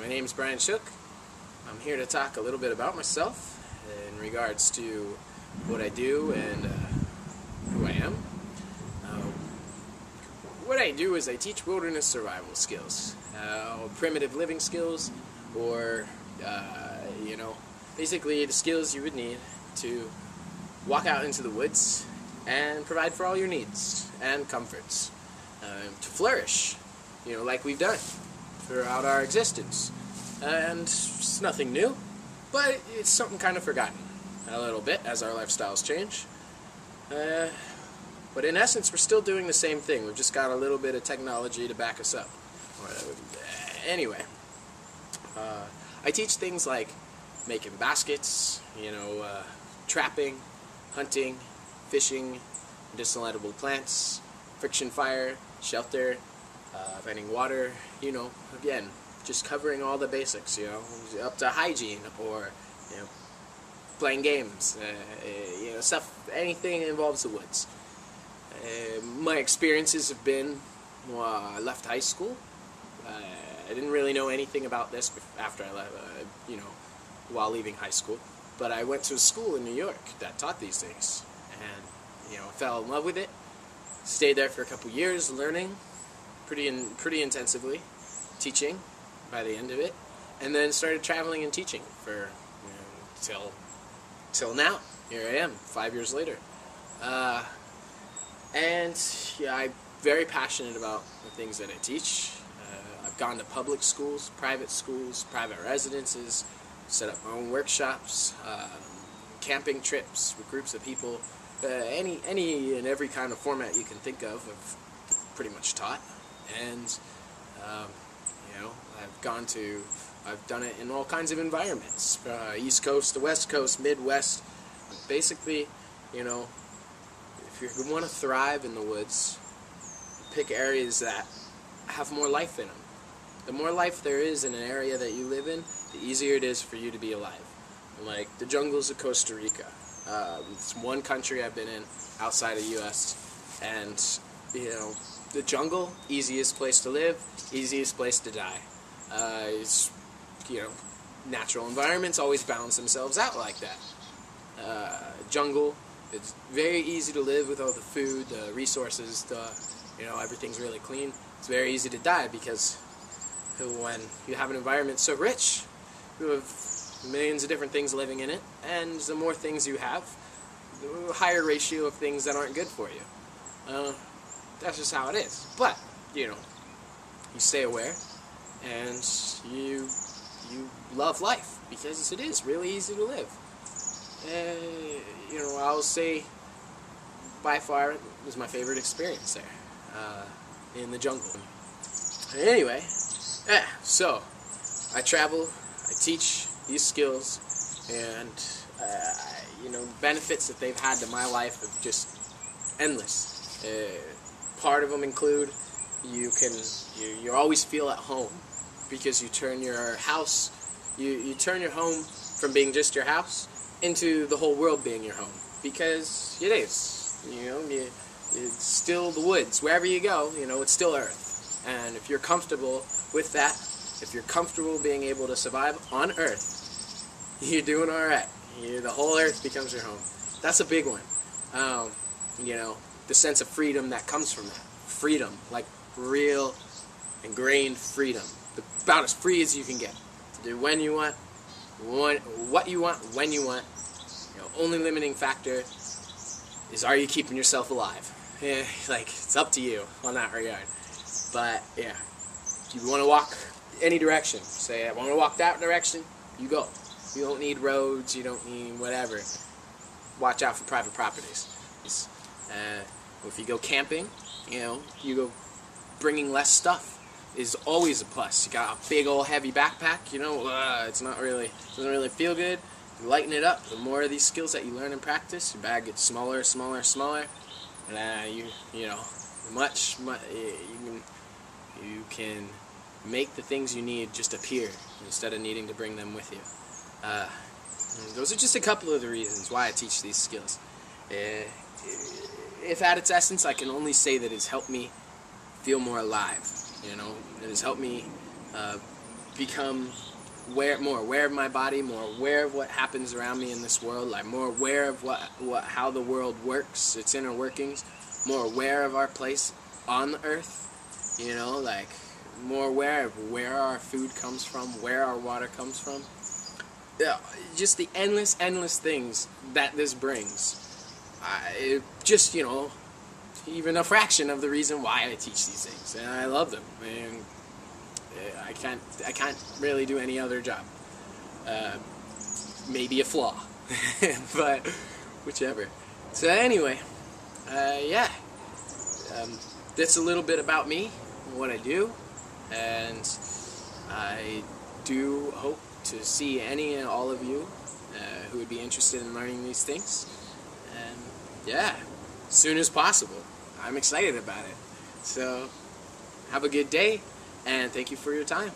My name is Brian Shook. I'm here to talk a little bit about myself in regards to what I do and who I am. What I do is I teach wilderness survival skills, primitive living skills, or basically the skills you would need to walk out into the woods and provide for all your needs and comforts, to flourish, like we've done throughout our existence. And it's nothing new, but it's something kind of forgotten a little bit as our lifestyles change. But in essence, we're still doing the same thing. We've just got a little bit of technology to back us up. Anyway, I teach things like making baskets, trapping, hunting, fishing, medicinal edible plants, friction fire, shelter, finding water, again, just covering all the basics, up to hygiene or, playing games, stuff, anything that involves the woods. My experiences have been, I left high school. I didn't really know anything about this after I left, while leaving high school. But I went to a school in New York that taught these things, and, I fell in love with it. Stayed there for a couple years, learning pretty intensively, teaching by the end of it, and then started traveling and teaching for till now. Here I am, 5 years later. And I'm very passionate about the things that I teach. I've gone to public schools, private residences, set up my own workshops, camping trips with groups of people, any and every kind of format you can think of, I've pretty much taught. And I've done it in all kinds of environments, East Coast to West Coast, Midwest. Basically, if you want to thrive in the woods, pick areas that have more life in them. The more life there is in an area that you live in, the easier it is for you to be alive. Like the jungles of Costa Rica. It's one country I've been in outside of the U.S. And, the jungle, easiest place to live, easiest place to die. Natural environments always balance themselves out like that. Jungle, it's very easy to live with all the food, the resources, everything's really clean. It's very easy to die because when you have an environment so rich, you have millions of different things living in it, and the more things you have, the higher ratio of things that aren't good for you. That's just how it is. But, you stay aware, and you love life, because it is really easy to live. I'll say, by far, it was my favorite experience there, in the jungle. Anyway, so, I travel, I teach these skills, and, the benefits that they've had to my life are just endless. Part of them include you always feel at home, because you turn your house, you turn your home from being just your house into the whole world being your home, because it is, it's still the woods. Wherever you go, it's still Earth. And if you're comfortable with that, if you're comfortable being able to survive on Earth, you're doing all right. The whole Earth becomes your home. That's a big one. The sense of freedom that comes from that. Freedom, like real, ingrained freedom. About as free as you can get. To do when you want, what you want, when you want. Only limiting factor is, are you keeping yourself alive? It's up to you on that regard. But, if you want to walk any direction, say, I want to walk that direction, you go. You don't need roads, you don't need whatever. Watch out for private properties. If you go camping, you go bringing less stuff is always a plus. You got a big old heavy backpack, doesn't really feel good. You lighten it up. The more of these skills that you learn and practice, your bag gets smaller, and you can make the things you need just appear instead of needing to bring them with you. Those are just a couple of the reasons why I teach these skills. If at its essence, I can only say that it's helped me feel more alive. It has helped me become more aware of my body, more aware of what happens around me in this world, like more aware of how the world works, its inner workings, more aware of our place on the earth, you know, like more aware of where our food comes from, where our water comes from. Yeah, just the endless things that this brings. Just, you know, even a fraction of the reason why I teach these things, and I love them. And I can't really do any other job. Maybe a flaw, but whichever. So anyway, yeah, that's a little bit about me, what I do, and I do hope to see any and all of you who would be interested in learning these things. And yeah, as soon as possible. I'm excited about it. So have a good day, and thank you for your time.